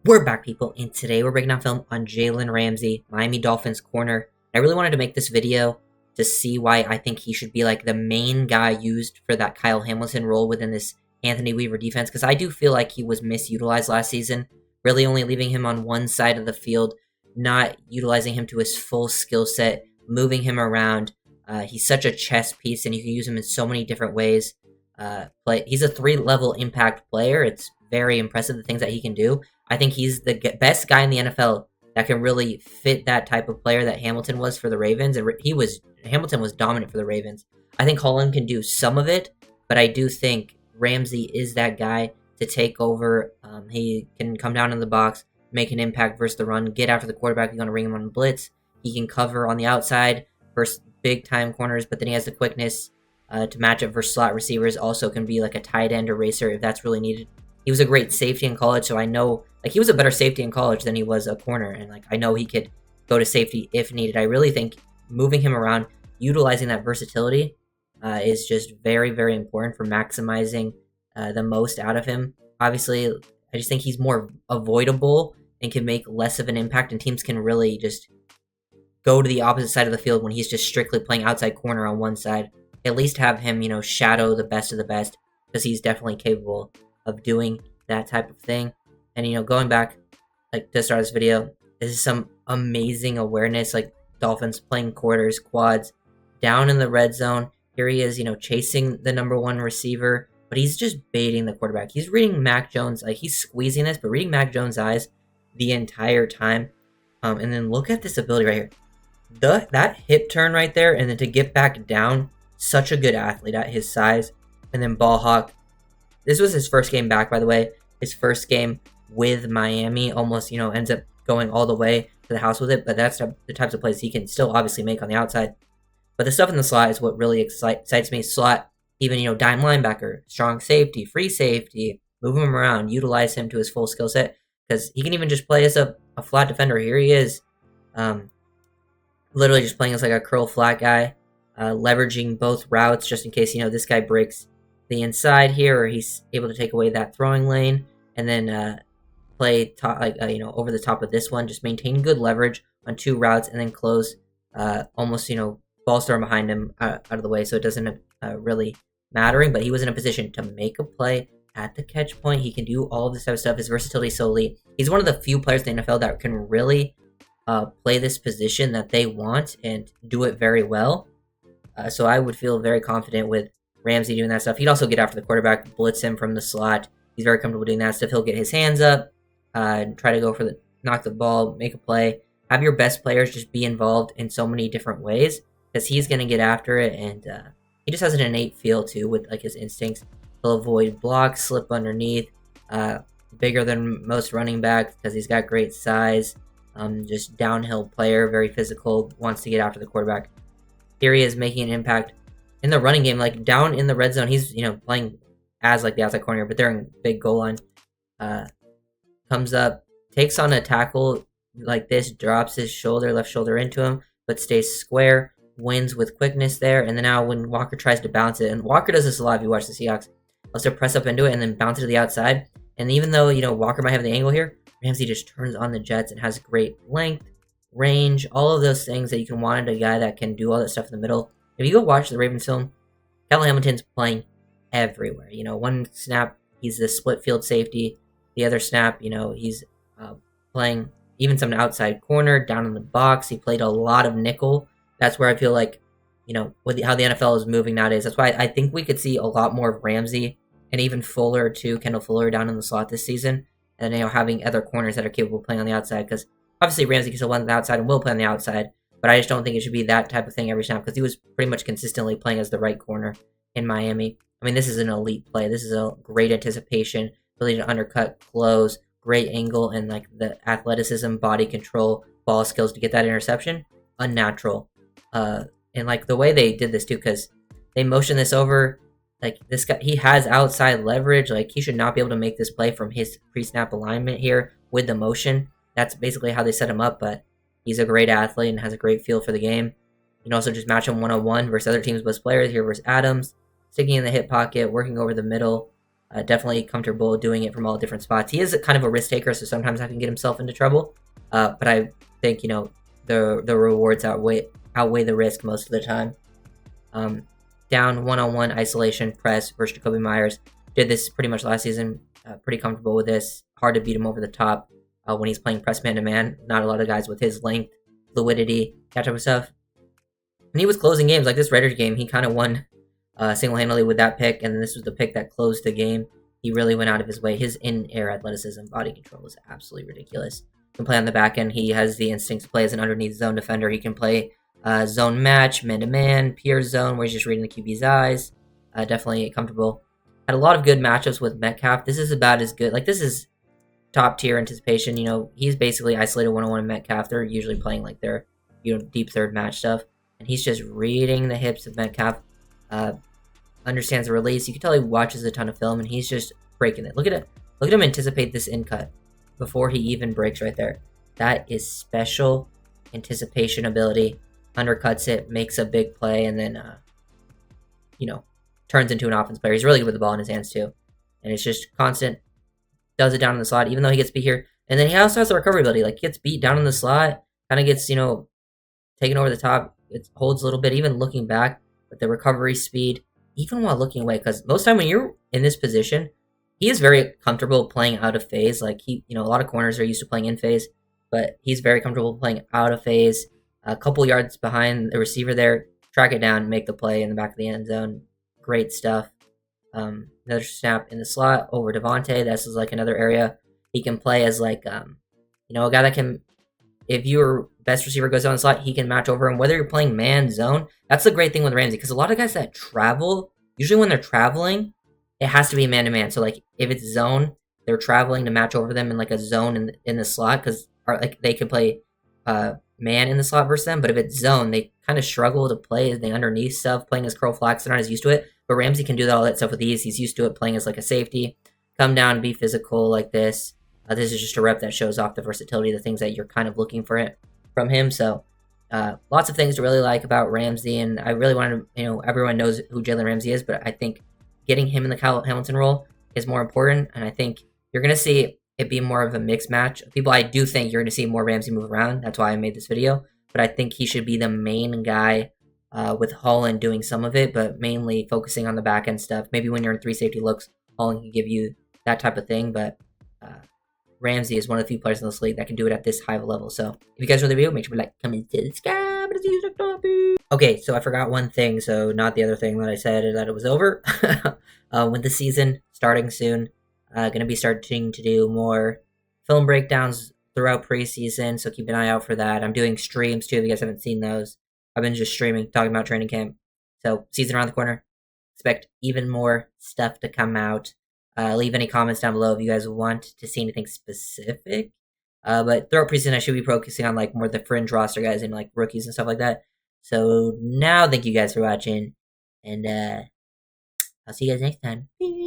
We're back, people, and today we're breaking down film on Jalen Ramsey, Miami Dolphins corner. I really wanted to make this video to see why I think he should be like the main guy used for that Kyle Hamilton role within this Anthony Weaver defense, because I do feel like he was misutilized last season, really only leaving him on one side of the field, not utilizing him to his full skill set, moving him around. He's such a chess piece, and you can use him in so many different ways. He's a 3-level impact player. It's very impressive the things that he can do. I think he's the best guy in the NFL that can really fit that type of player that Hamilton was for the Ravens. And Hamilton was dominant for the Ravens. I think Holland can do some of it, but I do think Ramsey is that guy to take over. He can come down in the box, make an impact versus the run, get after the quarterback. You're going to ring him on blitz. He can cover on the outside versus big-time corners, but then he has the quickness to match up versus slot receivers. Also can be like a tight end eraser if that's really needed. He was a great safety in college, so I know he was a better safety in college than he was a corner, and I know he could go to safety if needed. I really think moving him around, utilizing that versatility, is just very, very important for maximizing the most out of him. Obviously, I just think he's more avoidable and can make less of an impact, and teams can really just go to the opposite side of the field when he's just strictly playing outside corner on one side. At least have him, shadow the best of the best, because he's definitely capable of doing that type of thing. And going back to start this video, this is some amazing awareness, Dolphins playing quarters, quads, down in the red zone. Here he is, chasing the number one receiver, but he's just baiting the quarterback. He's reading Mac Jones, he's squeezing this, but reading Mac Jones' eyes the entire time. And then look at this ability right here. That hip turn right there, and then to get back down, such a good athlete at his size. And then ball hawk. This was his first game back, by the way. His first game with Miami, almost, ends up going all the way to the house with it. But that's the types of plays he can still obviously make on the outside. But the stuff in the slot is what really excites me. Slot, even, dime linebacker, strong safety, free safety, move him around, utilize him to his full skill set. Because he can even just play as a flat defender. Here he is. Literally just playing as a curl flat guy. Leveraging both routes just in case, this guy breaks the inside here, or he's able to take away that throwing lane, and then play over the top of this one. Just maintain good leverage on two routes, and then close almost ball storm behind him out of the way, so it doesn't really mattering. But he was in a position to make a play at the catch point. He can do all of this type of stuff. His versatility is so elite. He's one of the few players in the NFL that can really play this position that they want and do it very well. So I would feel very confident with Ramsey doing that stuff. He'd also get after the quarterback, blitz him from the slot. He's very comfortable doing that stuff. He'll get his hands up, and try to go for knock the ball, make a play. Have your best players just be involved in so many different ways, because he's going to get after it, and he just has an innate feel too with his instincts. He'll avoid blocks, slip underneath, bigger than most running backs because he's got great size. Just downhill player, very physical, wants to get after the quarterback. Here he is making an impact in the running game, down in the red zone. He's playing as the outside corner, but they're in big goal line. Comes up, takes on a tackle like this, drops his left shoulder into him, but stays square, wins with quickness there. And then now when Walker tries to bounce it, and Walker does this a lot if you watch the Seahawks, also press up into it and then bounce it to the outside. And even though Walker might have the angle here, Ramsey just turns on the jets and has great length, range, all of those things that you can want in a guy that can do all that stuff in the middle. If you go watch the Ravens film, Kyle Hamilton's playing everywhere. One snap, he's the split field safety. The other snap, he's playing even some outside corner, down in the box. He played a lot of nickel. That's where I feel with how the NFL is moving nowadays. That's why I think we could see a lot more of Ramsey and even Fuller too, Kendall Fuller down in the slot this season. And, having other corners that are capable of playing on the outside. Because obviously Ramsey can still play on the outside and will play on the outside. But I just don't think it should be that type of thing every snap, because he was pretty much consistently playing as the right corner in Miami. I mean, this is an elite play. This is a great anticipation, ability to undercut, close, great angle, and the athleticism, body control, ball skills to get that interception. Unnatural. And the way they did this too, because they motioned this over. This guy, he has outside leverage. He should not be able to make this play from his pre-snap alignment here with the motion. That's basically how they set him up, but he's a great athlete and has a great feel for the game. You can also just match him one-on-one versus other teams' best players here versus Adams. Sticking in the hip pocket, working over the middle. Definitely comfortable doing it from all different spots. He is kind of a risk taker, so sometimes I can get himself into trouble. But I think the rewards outweigh the risk most of the time. Down one-on-one isolation press versus Jacoby Myers. Did this pretty much last season. Pretty comfortable with this. Hard to beat him over the top when he's playing press man-to-man. Not a lot of guys with his length, fluidity, that type of stuff. And he was closing games like this Raiders game. He kind of won single-handedly with that pick, and this was the pick that closed the game. He really went out of his way. His in-air athleticism, body control is absolutely ridiculous. He can play on the back end. He has the instincts to play as an underneath zone defender. He can play zone match, man-to-man, peer zone, where he's just reading the QB's eyes. Definitely comfortable. Had a lot of good matchups with Metcalf. This is about as good. Like, this is top-tier anticipation. He's basically isolated one-on-one Metcalf. They're usually playing, like, their, deep third match stuff. And he's just reading the hips of Metcalf. Understands the release. You can tell he watches a ton of film, and he's just breaking it. Look at it. Look at him anticipate this in cut before he even breaks right there. That is special anticipation ability. Undercuts it, makes a big play, and then, turns into an offense player. He's really good with the ball in his hands, too. And it's just constant. Does it down in the slot, even though he gets beat here. And then he also has the recovery ability. Like, gets beat down in the slot, kind of gets, taken over the top. It holds a little bit, even looking back. But the recovery speed, even while looking away, because most time when you're in this position, he is very comfortable playing out of phase. Like, a lot of corners are used to playing in phase, but he's very comfortable playing out of phase. A couple yards behind the receiver there, track it down, make the play in the back of the end zone. Great stuff. Another snap in the slot over Devontae. This is like another area he can play as like, a guy that can, if your best receiver goes down the slot, he can match over him. Whether you're playing man, zone, that's the great thing with Ramsey, because a lot of guys that travel, usually when they're traveling, it has to be man-to-man. So, like, if it's zone, they're traveling to match over them in, like, a zone in the slot, because like they could play man in the slot versus them. But if it's zone, they kind of struggle to play the underneath stuff, playing as curl flats. They're not as used to it. But Ramsey can do all that stuff with ease. He's used to it, playing as, like, a safety. Come down, be physical like this. This is just a rep that shows off the versatility, the things that you're kind of looking for it from him. So, lots of things to really like about Ramsey, and I really wanted to, everyone knows who Jalen Ramsey is, but I think getting him in the Kyle Hamilton role is more important, and I think you're going to see it be more of a mixed match. People, I do think you're going to see more Ramsey move around. That's why I made this video, but I think he should be the main guy with Holland doing some of it, but mainly focusing on the back end stuff. Maybe when you're in 3 safety looks, Holland can give you that type of thing, but Ramsey is one of the few players in this league that can do it at this high of a level. So, if you guys enjoyed the video, make sure to like, comment, subscribe, and see you next time. Okay, so I forgot one thing, so not the other thing that I said that it was over. With the season starting soon, going to be starting to do more film breakdowns throughout preseason, so keep an eye out for that. I'm doing streams too, if you guys haven't seen those. I've been just streaming, talking about training camp. So, season around the corner. Expect even more stuff to come out. Leave any comments down below if you guys want to see anything specific. But throughout preseason, I should be focusing on like more the fringe roster guys and like rookies and stuff like that. So now, thank you guys for watching, and I'll see you guys next time.